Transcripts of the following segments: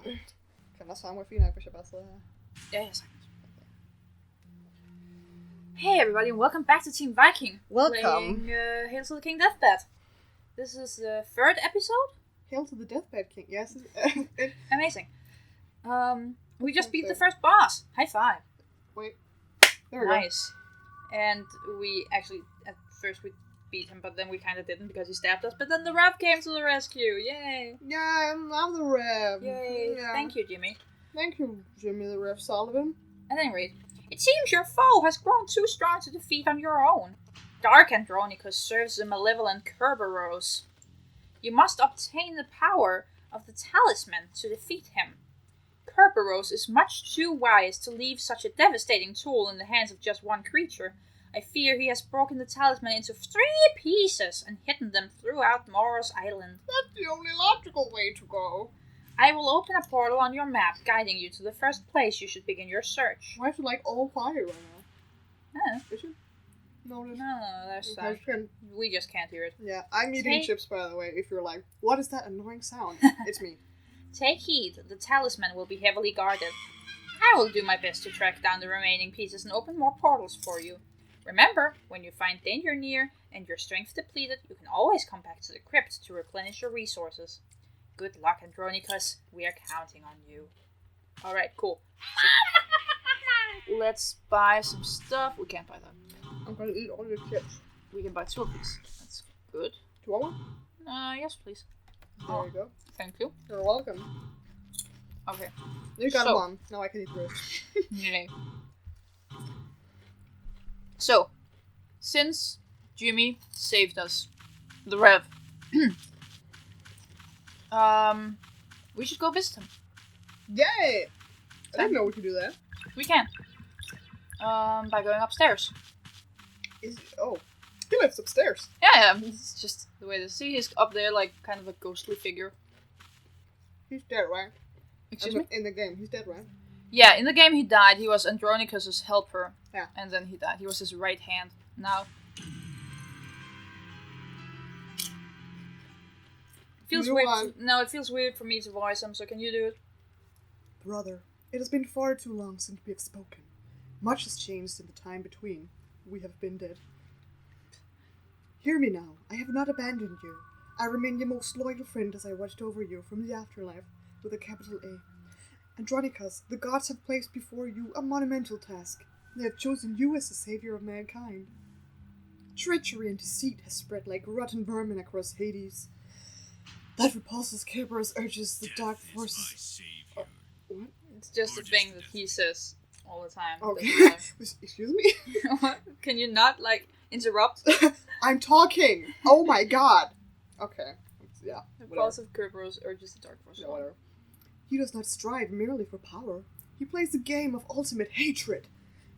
Kan også være fint nok, hvis jeg bare sidder her. Ja, jeg sagtens. Hey everybody, and welcome back to Team Viking. Welcome. Playing Hail to the King Deathbat. This is the third episode. Hail to the Deathbat King, yes. Amazing. We just beat the first boss. High five. Wait. There we go. Nice. And we actually, at first we beat him, but then we kind of didn't because he stabbed us. But then the Rev came to the rescue. Yay. Yeah, I'm the Rev. Yay. Yeah. Thank you, Jimmy. Thank you, Jimmy the Rev Sullivan. At any rate, it seems your foe has grown too strong to defeat on your own. Dark Andronicus serves the malevolent Kerberos. You must obtain the power of the talisman to defeat him. Kerberos is much too wise to leave such a devastating tool in the hands of just one creature. I fear he has broken the talisman into 3 pieces and hidden them throughout Moros Island. That's the only logical way to go. I will open a portal on your map, guiding you to the first place you should begin your search. Why is it like all fire right now? Is it? No, That's we just can't hear it. Yeah, I'm eating chips, by the way, if you're like, what is that annoying sound? It's me. Take heed, the talisman will be heavily guarded. I will do my best to track down the remaining pieces and open more portals for you. Remember, when you find danger near and your strength depleted, you can always come back to the crypt to replenish your resources. Good luck, Andronicus. We are counting on you. Alright, cool. So, let's buy some stuff. We can't buy that. I'm gonna eat all your chips. We can buy 2 of these. That's good. Do you want one? Yes, please. There you go. Thank you. You're welcome. Okay. You got one. Now I can eat the rest. Yay. So, since Jimmy saved us, the Rev, we should go visit him. Yay! I didn't know we could do that. We can. By going upstairs. He lives upstairs. Yeah, it's just the way to see. He's up there like kind of a ghostly figure. He's dead, right? Excuse me? In the game, he's dead, right? Yeah, in the game he died. He was Andronicus' helper. Yeah. And then he died. He was his right hand. Now... Feels weird. It feels weird for me to voice him, so can you do it? Brother, it has been far too long since we have spoken. Much has changed in the time between. We have been dead. Hear me now. I have not abandoned you. I remain your most loyal friend as I watched over you from the afterlife with a capital A. Andronicus, the gods have placed before you a monumental task. They have chosen you as the savior of mankind. Treachery and deceit has spread like rotten vermin across Hades. That repulses Kerberos urges the dark forces. What? It's just a thing that he says all the time. Okay. Excuse me? Can you not, interrupt? I'm talking! Oh my god! Okay. Yeah. The repulsive Kerberos urges the dark forces. Yeah, whatever. He does not strive merely for power. He plays a game of ultimate hatred.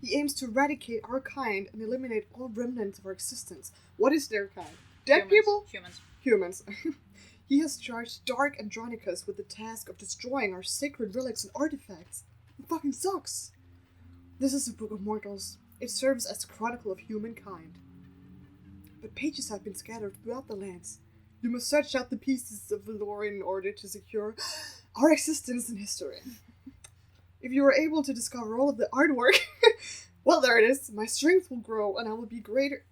He aims to eradicate our kind and eliminate all remnants of our existence. What is their kind? Dead people? Humans. He has charged Dark Andronicus with the task of destroying our sacred relics and artifacts. It fucking sucks. This is a book of mortals. It serves as a chronicle of humankind. But pages have been scattered throughout the lands. You must search out the pieces of the lore in order to secure our existence in history. If you are able to discover all of the artwork, well, there it is. My strength will grow, and I will be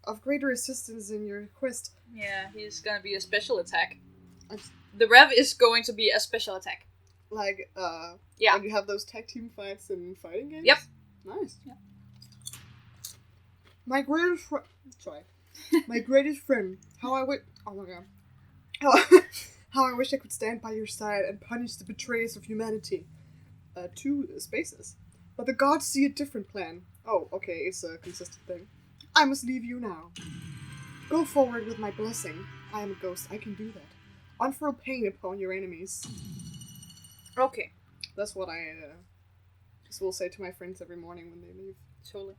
of greater assistance in your quest. Yeah, he's gonna be a special attack. The Rev is going to be a special attack. Yeah. When you have those tag team fights in fighting games? Yep. Nice. Yep. My greatest friend... Sorry. My greatest friend. How I wish... Oh my god. How I wish I could stand by your side and punish the betrayers of humanity. 2 spaces. But the gods see a different plan. Oh, okay, it's a consistent thing. I must leave you now. Go forward with my blessing. I am a ghost. I can do that. Unfurl pain upon your enemies. Okay. That's what I just will say to my friends every morning when they leave. Totally.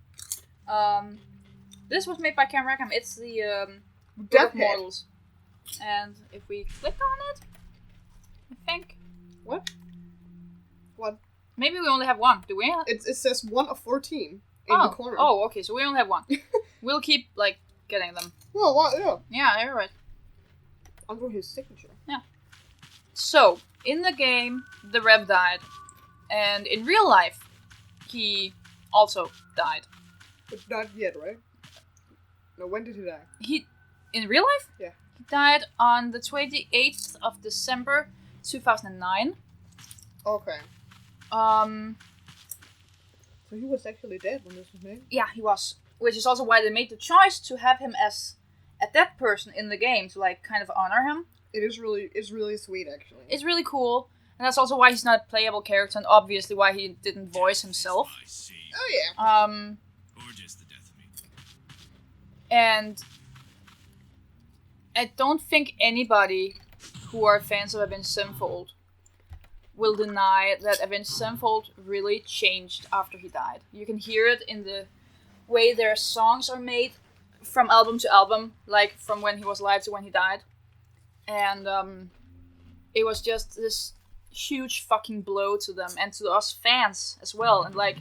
This was made by Cam Rackham. It's the Book of Mortals. And if we click on it, I think... What? What? Maybe we only have 1. Do we? It says 1 of 14 in the corner. Oh, okay. So we only have 1. We'll keep, getting them. Well, yeah. Yeah, you're right. Under his signature. Yeah. So, in the game, the Rev died. And in real life, he also died. But not yet, right? No, when did he die? In real life? Yeah. He died on the 28th of December, 2009. Okay. So he was actually dead when this was made? Yeah, he was. Which is also why they made the choice to have him as a dead person in the game, to like kind of honor him. It's really sweet, actually. It's really cool. And that's also why he's not a playable character, and obviously why he didn't voice himself. Oh yeah. Or just the death of me. And I don't think anybody who are fans of Avenged Sevenfold will deny that Avenged Sevenfold really changed after he died. You can hear it in the way their songs are made from album to album, like from when he was alive to when he died. And it was just this huge fucking blow to them and to us fans as well. And like,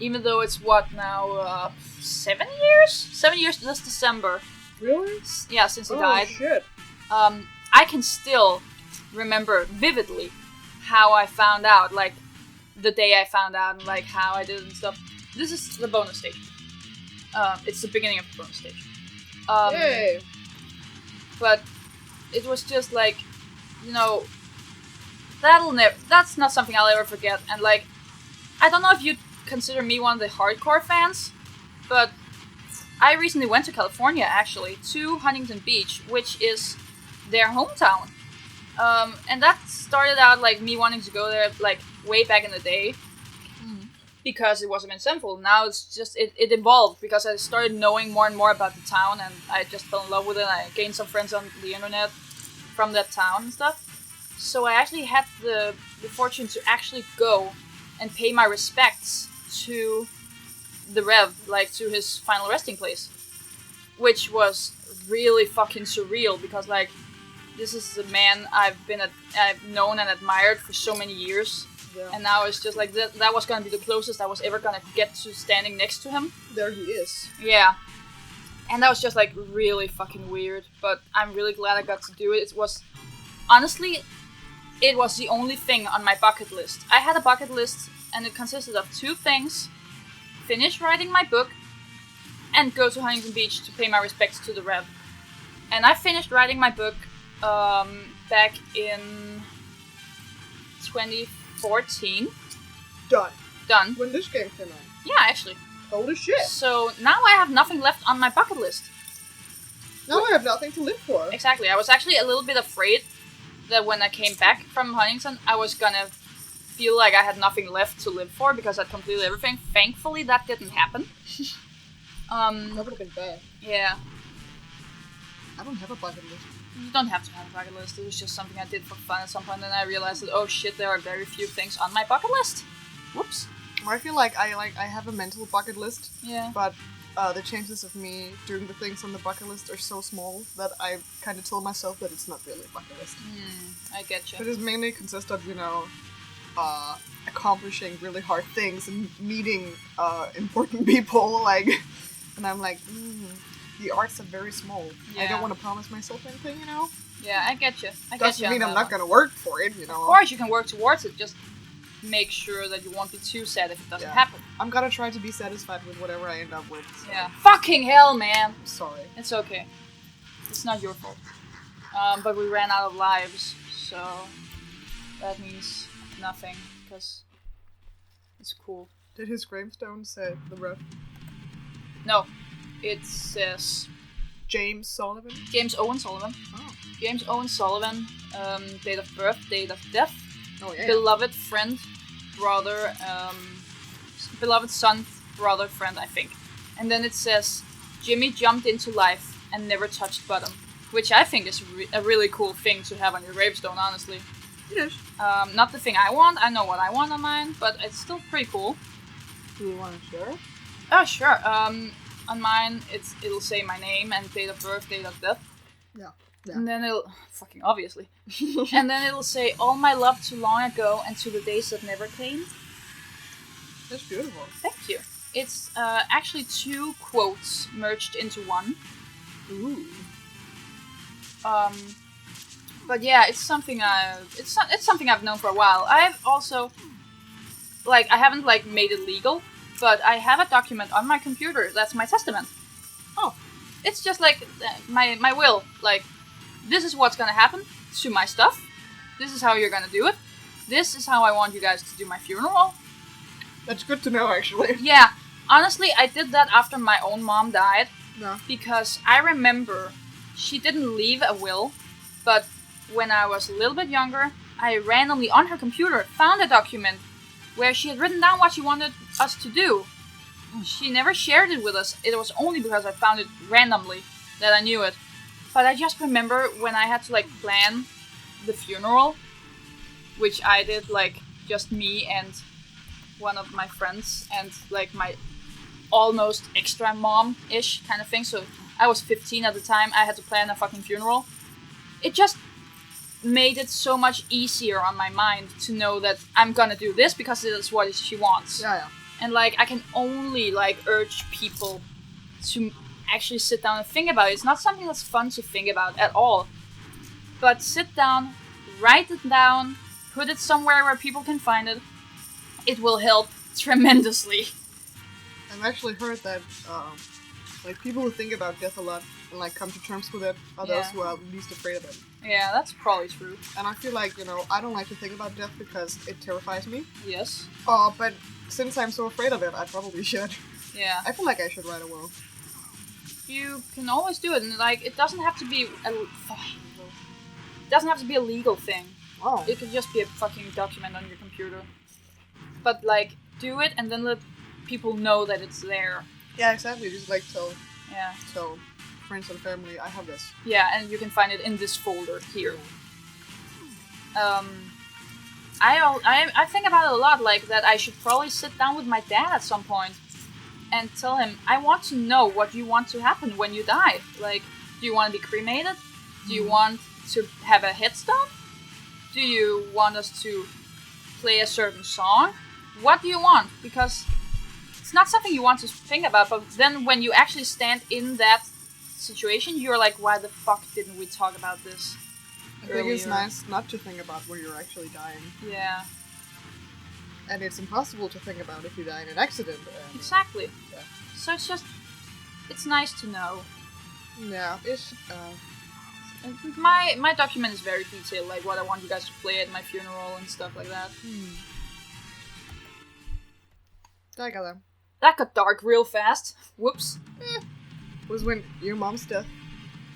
even though it's what now, 7 years? 7 years this December. Really? Yeah, since he died. Oh shit. I can still remember vividly how I found out, like the day I found out, and like how I did it and stuff. This is the bonus stage. It's the beginning of the bonus stage. Yay. But it was just like, you know, that's not something I'll ever forget. And like, I don't know if you'd consider me one of the hardcore fans, but I recently went to California, actually, to Huntington Beach, which is their hometown. And that started out like me wanting to go there like way back in the day. Because it was Avenged Sevenfold. Now it's just, it evolved because I started knowing more and more about the town, and I just fell in love with it. I gained some friends on the internet from that town and stuff. So I actually had the fortune to actually go and pay my respects to the Rev, like to his final resting place. Which was really fucking surreal because like, this is the man I've known and admired for so many years. Yeah. And now it's just like, that was gonna be the closest I was ever gonna get to standing next to him. There he is. Yeah. And that was just like really fucking weird, but I'm really glad I got to do it. It was, honestly, it was the only thing on my bucket list. I had a bucket list and it consisted of 2 things: finish writing my book and go to Huntington Beach to pay my respects to the Rev. And I finished writing my book back in 2014. Done. When this game came out. Yeah, actually. Holy shit. So now I have nothing left on my bucket list. Now I have nothing to live for. Exactly. I was actually a little bit afraid that when I came back from Huntington, I was gonna feel like I had nothing left to live for because I'd completed everything. Thankfully, that didn't happen. That would have been bad. Yeah. I don't have a bucket list. You don't have to have a bucket list. It was just something I did for fun at some point, and I realized that, oh shit, there are very few things on my bucket list. Whoops. I feel like I have a mental bucket list. Yeah. But the chances of me doing the things on the bucket list are so small that I kind of told myself that it's not really a bucket list. I get you. But it mainly consists of, accomplishing really hard things and meeting important people, like, and I'm like, the arts are very small. Yeah. I don't want to promise myself anything, Yeah, I get you. Doesn't mean I'm not gonna work for it, Of course, you can work towards it. Just make sure that you won't be too sad if it doesn't happen. I'm gonna try to be satisfied with whatever I end up with. So. Yeah. Fucking hell, man. Sorry. It's okay. It's not your fault. But we ran out of lives, so that means nothing, because it's cool. Did his gravestone say the Rev? No. It says James Sullivan? James Owen Sullivan. Oh. James Owen Sullivan, date of birth, date of death, Oh, yeah. beloved friend, brother, beloved son, brother, friend, I think. And then it says, Jimmy jumped into life and never touched bottom, which I think is a really cool thing to have on your gravestone, honestly. It is. Not the thing I want, I know what I want on mine, but it's still pretty cool. Do you want to share? Oh, sure. On mine, it'll say my name and date of birth, date of death. Yeah. And then it'll... Fucking obviously. And then it'll say, all my love too long ago and to the days that never came. That's beautiful. Thank you. It's actually 2 quotes merged into one. Ooh. But yeah, it's something I've known for a while. I've also, like, I haven't, like, made it legal, but I have a document on my computer that's my testament. Oh. It's just, like, my will. Like, this is what's gonna happen to my stuff. This is how you're gonna do it. This is how I want you guys to do my funeral. That's good to know, actually. Yeah. Honestly, I did that after my own mom died. No. Because I remember she didn't leave a will, but when I was a little bit younger, I randomly on her computer found a document where she had written down what she wanted us to do. She never shared it with us. It was only because I found it randomly that I knew it. But I just remember when I had to, like, plan the funeral, which I did, like, just me and one of my friends and, like, my almost extra mom-ish kind of thing. So I was 15 at the time. I had to plan a fucking funeral. It just made it so much easier on my mind to know that I'm gonna do this because it is what she wants. Yeah. And, like, I can only, like, urge people to actually sit down and think about it. It's not something that's fun to think about at all. But sit down, write it down, put it somewhere where people can find it. It will help tremendously. I've actually heard that, like, people who think about death a lot and, like, come to terms with it are those who are least afraid of it. Yeah, that's probably true. And I feel like, you know, I don't like to think about death because it terrifies me. Yes. But since I'm so afraid of it, I probably should. Yeah. I feel like I should write a will. You can always do it, and, like, it doesn't have to be a legal thing. Oh. It could just be a fucking document on your computer. But, like, do it and then let people know that it's there. Yeah, exactly. Just, like, tell friends and family, I have this. Yeah, and you can find it in this folder here. I think about it a lot, like, that I should probably sit down with my dad at some point and tell him, I want to know what you want to happen when you die. Like, do you want to be cremated? Do you want to have a headstone? Do you want us to play a certain song? What do you want? Because it's not something you want to think about, but then when you actually stand in that situation, you're like, why the fuck didn't we talk about this earlier? I think it's nice not to think about when you're actually dying. Yeah. And it's impossible to think about if you die in an accident. Exactly. Yeah. So it's nice to know. Yeah, it's, My document is very detailed, like what I want you guys to play at my funeral and stuff like that. That got dark real fast. Whoops. Was when your mom's death,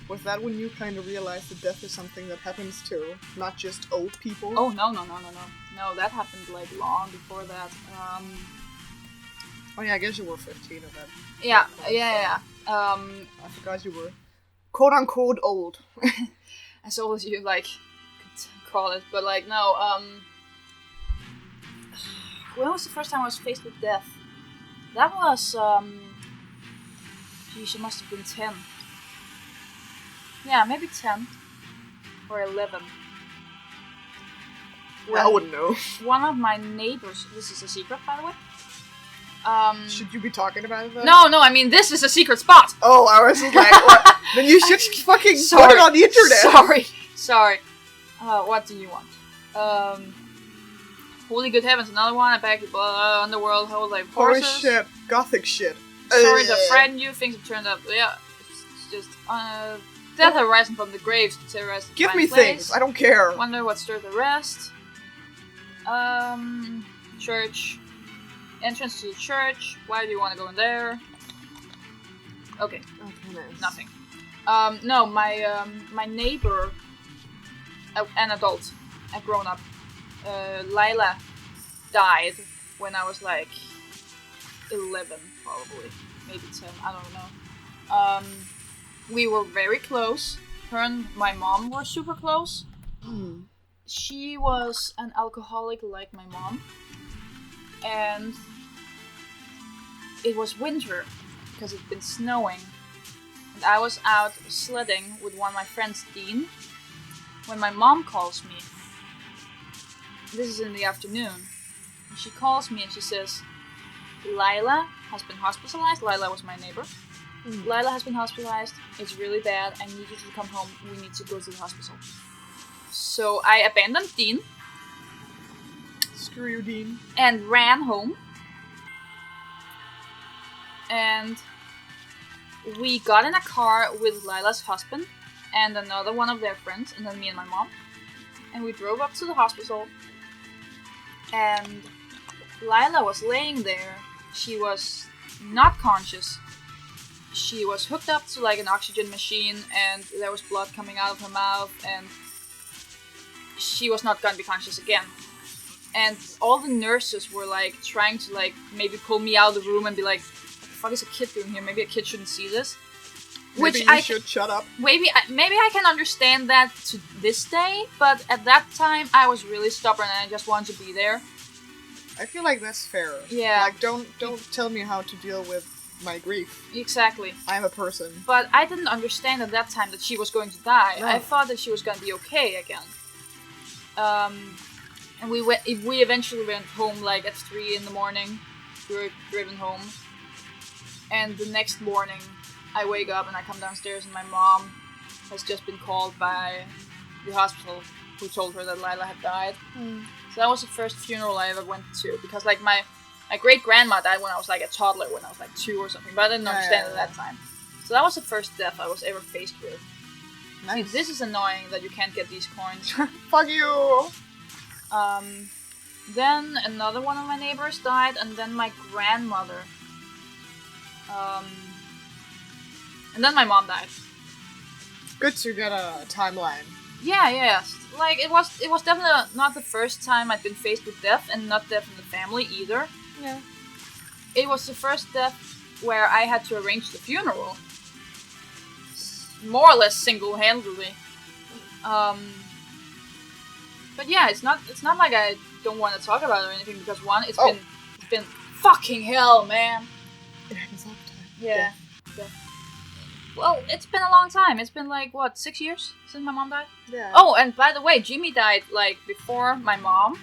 was that when you kind of realized that death is something that happens to not just old people? Oh, no. No, that happened, like, long before that. Oh yeah, I guess you were 15 at that. Yeah. I forgot you were quote-unquote old. As old as you, like, could call it. But, like, no, when was the first time I was faced with death? That was, geez, it must have been 10. Yeah, maybe 10. Or 11. I wouldn't know. One of my neighbors, this is a secret, by the way. Should you be talking about it then? No, I mean, this is a secret spot! Oh, I was just like, what? Then you should fucking put it on the internet! Sorry. What do you want? Holy Good Heavens, another one, I beg you, Underworld, Whole Life Horses. Holy shit, gothic shit. Sorry to frighten you, things have turned up, yeah, it's just, death have risen from the graves to terrorize the Give me things, I don't care. Wonder what stirred the rest. Church. Entrance to the church. Why do you want to go in there? Okay. Nice. Nothing. No, my neighbor, an adult, a grown-up, Lila, died when I was like 11, probably. Maybe 10, I don't know. We were very close. Her and my mom were super close. She was an alcoholic like my mom. And it was winter because it'd been snowing. And I was out sledding with one of my friends, Dean, when my mom calls me. This is in the afternoon. And she calls me and she says, Lila has been hospitalized. Lila was my neighbor. Lila has been hospitalized. It's really bad. I need you to come home. We need to go to the hospital. So I abandoned Dean. Screw you, Dean. And ran home. And we got in a car with Lila's husband and another one of their friends, and then me and my mom. And we drove up to the hospital. And Lila was laying there. She was not conscious. She was hooked up to like an oxygen machine, and there was blood coming out of her mouth, and she was not gonna be conscious again. And all the nurses were like trying to like maybe pull me out of the room and be like, what the fuck is a kid doing here? Maybe a kid shouldn't see this. Maybe you should shut up. Maybe I can understand that to this day, but at that time I was really stubborn and I just wanted to be there. I feel like that's fair. Yeah. Like, don't tell me how to deal with my grief. Exactly. I'm a person. But I didn't understand at that time that she was going to die. No. I thought that she was going to be okay again. And we eventually went home like at 3 in the morning. We were driven home. And the next morning, I wake up and I come downstairs and my mom has just been called by the hospital who told her that Lila had died. So that was the first funeral I ever went to, because like my great-grandma died when I was like a toddler, when I was like 2 or something, but I didn't understand at that time. So that was the first death I was ever faced with. Nice. See, this is annoying that you can't get these coins. Fuck you! Then another one of my neighbors died, and then my grandmother. And then my mom died. Good to get a timeline. Yeah. Like, it was definitely not the first time I'd been faced with death, and not death in the family either. Yeah. It was the first death where I had to arrange the funeral. More or less single-handedly. But yeah, it's not like I don't want to talk about it or anything, because one, it's been fucking hell, man. It happens all the time. Yeah. Well, it's been a long time. It's been like, what, 6 years since my mom died? Yeah. Oh, and by the way, Jimmy died like before my mom.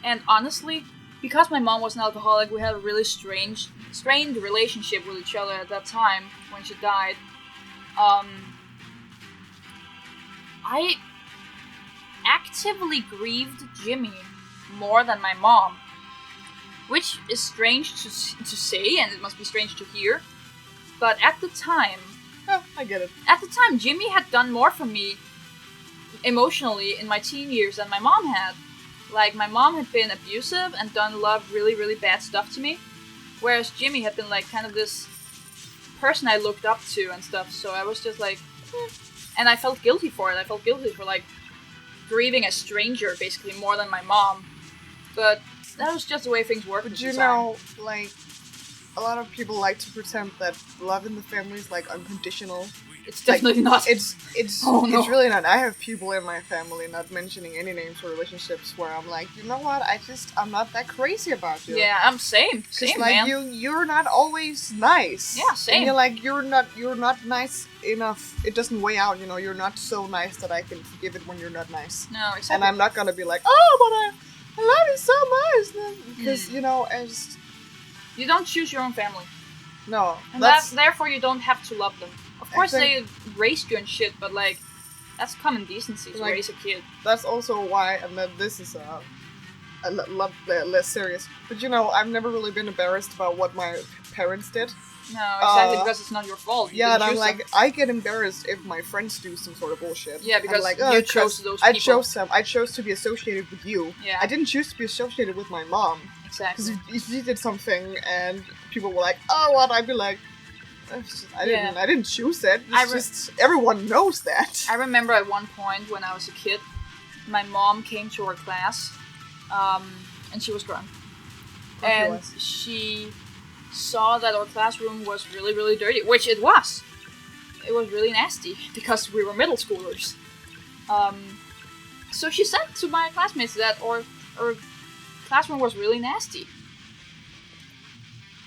And honestly, because my mom was an alcoholic, we had a really strained relationship with each other at that time when she died. I actively grieved Jimmy more than my mom, which is strange to say, and it must be strange to hear. But at the time, I get it. At the time, Jimmy had done more for me emotionally in my teen years than my mom had. Like, my mom had been abusive and done a lot of really, really bad stuff to me, whereas Jimmy had been like kind of this person I looked up to and stuff. So I was just like, and I felt guilty for it. I felt guilty for like grieving a stranger basically more than my mom. But that was just the way things work. But you know, like, a lot of people like to pretend that love in the family is like unconditional. It's definitely not. It's Oh, no. It's really not. I have people in my family, not mentioning any names or relationships, where I'm like, you know what? I'm not that crazy about you. Yeah, I'm same, like, man. You're not always nice. Yeah, same. And you're like, you're not nice enough. It doesn't weigh out. You know, you're not so nice that I can forgive it when you're not nice. No, exactly. And I'm not gonna be like, oh, but I love you so much, because you know, as you don't choose your own family. no, And therefore you don't have to love them. Of course they raised you and shit, but like, that's common decency to Like, raise a kid. That's also why, and then this is a lot less serious. But you know, I've never really been embarrassed about what my parents did. No, exactly, because it's not your fault. You Yeah, and didn't I'm choose like, them. I get embarrassed if my friends do some sort of bullshit. Yeah, because I'm like, you chose those people. I chose them. I chose to be associated with you. Yeah. I didn't choose to be associated with my mom. Exactly. Because if you did something and people were like, oh, what? I'd be like, I didn't choose it. It's just, everyone knows that. I remember at one point when I was a kid, my mom came to our class, and she was drunk. And she saw that our classroom was really, really dirty, which it was. It was really nasty, because we were middle schoolers. So she said to my classmates that our classroom was really nasty.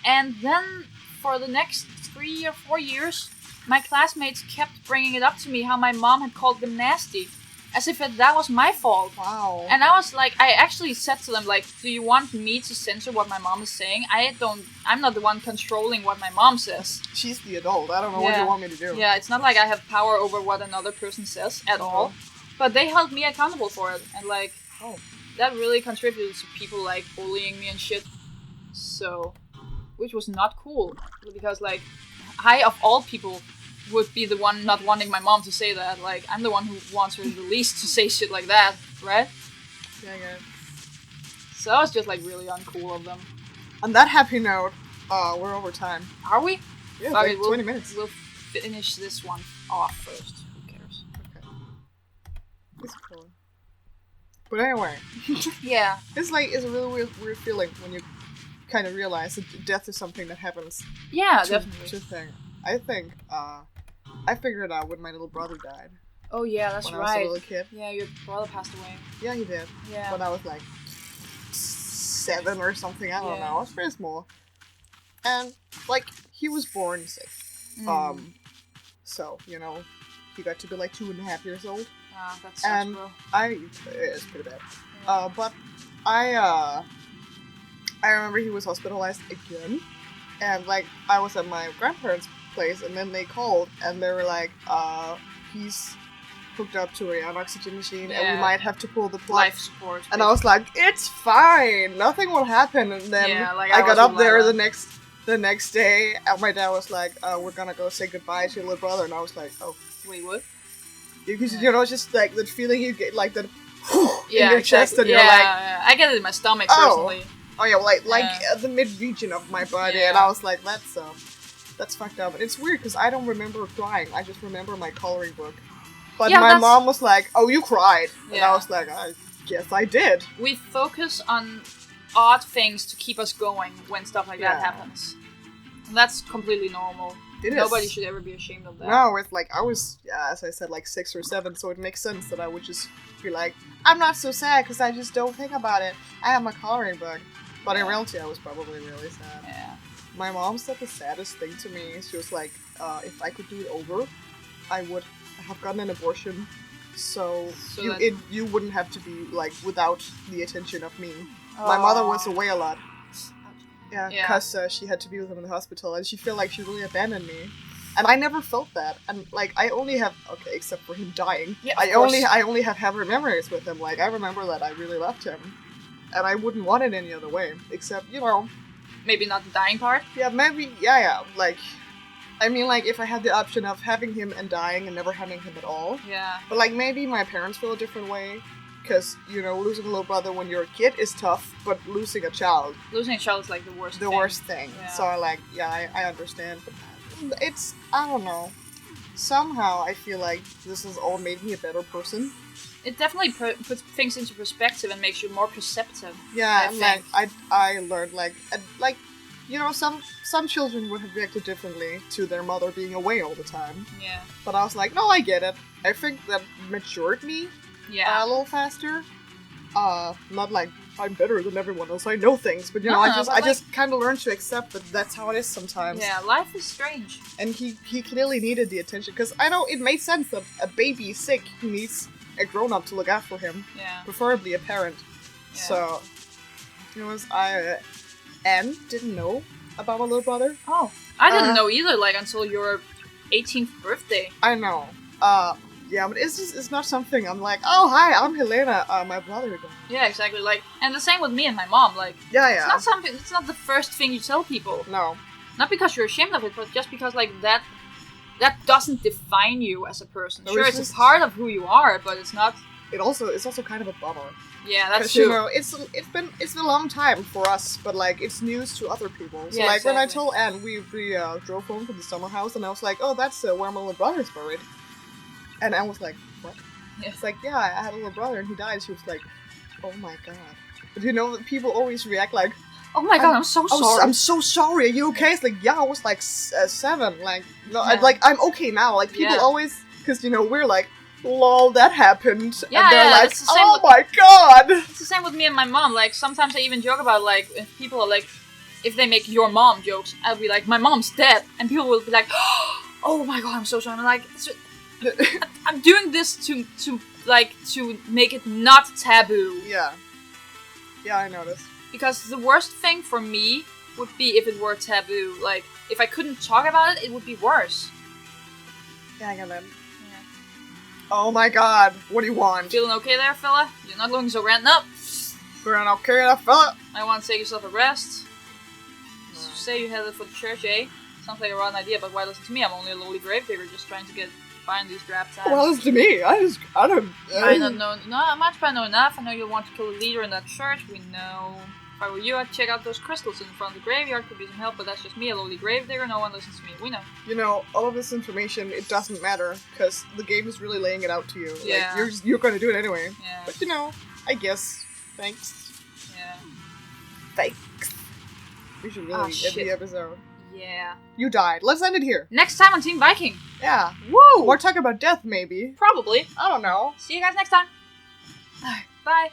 And then, for the next 3 or 4 years, my classmates kept bringing it up to me how my mom had called them nasty, as if that was my fault. Wow. And I was like, I actually said to them, like, do you want me to censor what my mom is saying? I'm not the one controlling what my mom says. She's the adult. I don't know what you want me to do. Yeah, it's not like I have power over what another person says at all. But they held me accountable for it, and like, Oh. that really contributed to people like bullying me and shit. So, which was not cool, because like, I of all people would be the one not wanting my mom to say that. Like, I'm the one who wants her the least to say shit like that, right? Yeah. So that was just like really uncool of them. On that happy note, we're over time. Are we? Yeah, Okay, like 20 minutes. We'll finish this one off first. Who cares? Okay. It's cool. But anyway, Yeah. it's a really weird feeling when you kind of realize that death is something that happens. Yeah, to definitely. thing. I think I figured it out when my little brother died. Oh yeah, that's when right. I was a little kid. Yeah, your brother passed away. Yeah, he did. Yeah. When I was like 7 or something. I don't know. I was very small. And like he was born sick. So, you know, he got to be like 2.5 years old. Ah, that's and bro. It's pretty bad. But I remember he was hospitalized again, and like I was at my grandparents' place, and then they called, and they were like, he's hooked up to an oxygen machine, and we might have to pull the plug. Life support. And I was like, it's fine, nothing will happen. And then I got up there the next day, and my dad was like, we're gonna go say goodbye to your little brother, and I was like, oh. Wait, what? Because, you know, just like that feeling you get, like that in your exactly. chest, and you're like... I get it in my stomach, personally. Oh yeah, like the mid-region of my body, and I was like, that's fucked up. And it's weird, because I don't remember crying, I just remember my coloring book. But my mom was like, oh, you cried. And I was like, I guess I did. We focus on odd things to keep us going when stuff like that happens. And that's completely normal. Nobody should ever be ashamed of that. No, it's like, I was, as I said, like 6 or 7, so it makes sense that I would just be like, I'm not so sad because I just don't think about it. I have my coloring book. But in reality, I was probably really sad. Yeah. My mom said the saddest thing to me. She was like, if I could do it over, I would have gotten an abortion. So you wouldn't have to be, like, without the attention of me. My mother was away a lot. Yeah, because she had to be with him in the hospital, and she felt like she really abandoned me. And I never felt that. And, like, I only have... Okay, except for him dying. Yeah, I only have happy memories with him. Like, I remember that I really loved him. And I wouldn't want it any other way. Except, you know... Maybe not the dying part? Yeah, maybe... Yeah. Like... I mean, like, if I had the option of having him and dying and never having him at all. Yeah. But, like, maybe my parents feel a different way. Because, you know, losing a little brother when you're a kid is tough, but losing a child... Losing a child is, like, the worst thing. The worst thing. Yeah. So, I understand. But it's... I don't know. Somehow, I feel like this has all made me a better person. It definitely puts things into perspective and makes you more perceptive. Yeah, and, like, I learned, like, you know, some children would have reacted differently to their mother being away all the time. Yeah. But I was like, no, I get it. I think that matured me a little faster. Not like I'm better than everyone else, I know things, but you know, I just kind of learned to accept that that's how it is sometimes. Yeah, life is strange. And he clearly needed the attention, because I know it made sense that a baby is sick, he needs a grown-up to look after him. Yeah. Preferably a parent. Yeah. So, it was, Anne didn't know about my little brother. Oh. I didn't know either, like, until your 18th birthday. I know. Yeah, but it's not something I'm like, oh, hi, I'm Helena, my brother died. Yeah, exactly, like, and the same with me and my mom, like, yeah. It's not the first thing you tell people. No. Not because you're ashamed of it, but just because, like, that doesn't define you as a person. No, sure, it's a part of who you are, but it's not... It's also kind of a bummer. Yeah, that's true. You know, it's been a long time for us, but like it's news to other people. So like when I told Anne, we drove home from the summer house, and I was like, oh, that's where my little brother's buried. And Anne was like, what? Yeah. It's like, yeah, I had a little brother and he died. She was like, oh my god. But you know, people always react like, oh my god, I'm so sorry. I'm so sorry. Are you okay? It's like, yeah, I was like 7. Like, no, I'm okay now. Like people always, because you know we're like, lol, that happened. Yeah, and they're like, oh my god. It's the same with me and my mom. Like, sometimes I even joke about, like, if people are like, if they make your mom jokes, I'll be like, my mom's dead. And people will be like, oh my god, I'm so sorry. I'm like, I'm doing this to make it not taboo. Yeah. Yeah, I noticed. Because the worst thing for me would be if it were taboo. Like, if I couldn't talk about it, it would be worse. Yeah, I get that. Oh my god, what do you want? Feeling okay there, fella? You're not looking so ranting up. Feeling okay there, fella? I want to take yourself a rest. Say you headed for the church, eh? Sounds like a rotten idea, but why listen to me? I'm only a lowly gravedigger just trying to get by in these drab times. Well, listen to me. I don't know not much, but I know enough. I know you'll want to kill the leader in that church. We know. If I were you, I'd check out those crystals in front of the graveyard. Could be some help, but that's just me, a lowly gravedigger. No one listens to me. We know. You know, all of this information, it doesn't matter, because the game is really laying it out to you. Yeah. Like, you're going to do it anyway. Yeah. But, you know, I guess. Thanks. Yeah. Thanks. We should really end shit. the episode. Yeah. You died. Let's end it here. Next time on Team Viking. Yeah. Woo! Or talk about death, maybe. Probably. I don't know. See you guys next time. Bye.